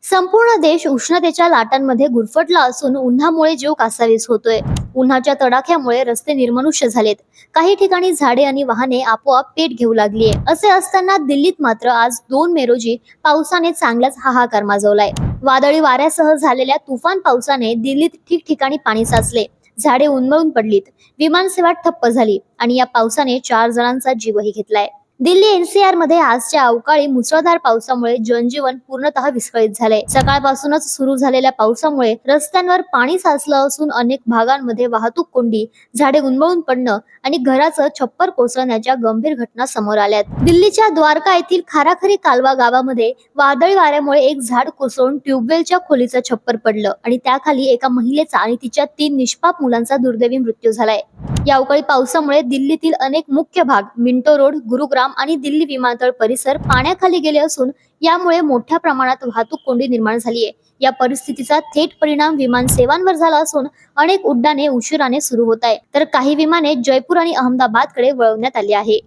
संपूर्ण देश उष्णतेच्या लाटांमध्ये गुरफटला असून उन्हामुळे जीव कासावीस होतोय. उन्हाच्या तडाख्यामुळे रस्ते निर्मनुष्य झालेत. काही ठिकाणी झाडे आणि वाहने आपोआप पेट घेऊ लागलीये. असे असताना दिल्लीत मात्र आज 2 मे रोजी पावसाने चांगलाच हाहाकार माजवलाय. वादळी वाऱ्यासह झालेल्या तुफान पावसाने दिल्लीत ठिकठिकाणी पाणी साचले, झाडे उन्मळून पडलीत, विमानसेवा ठप्प झाली आणि या पावसाने 4 जणांचा जीवही घेतलाय. दिल्ली एनसीआर मध्ये आजच्या अवकाळी मुसळधार पावसामुळे जनजीवन पूर्णतः विस्कळीत झालंय. सकाळपासूनच सुरू झालेल्या पावसामुळे रस्त्यांवर पाणी साचलं असून अनेक भागांमध्ये वाहतूक कोंडी, झाडे उन्मळून पडणं आणि घराचं छप्पर कोसळण्याच्या गंभीर घटना समोर आल्यात. दिल्लीच्या द्वारका येथील खाराखरी कालवा गावामध्ये वादळी वाऱ्यामुळे एक झाड कोसळून ट्यूबवेलच्या खोलीचं छप्पर पडलं आणि त्याखाली एका महिलेचा आणि तिच्या 3 निष्पाप मुलांचा दुर्दैवी मृत्यू झालाय. या अवकाळी पावसामुळे दिल्लीतील अनेक मुख्य भाग, मिंटो रोड, गुरुग्राम आणि दिल्ली विमानतळ परिसर पाण्याखाली गेले असून यामुळे मोठ्या प्रमाणात वाहतूक कोंडी निर्माण झालीये. या परिस्थितीचा थेट परिणाम विमान सेवांवर झाला असून अनेक उड्डाणे उशिराने सुरू होत आहे, तर काही विमाने जयपूर आणि अहमदाबादकडे वळवण्यात आली आहे.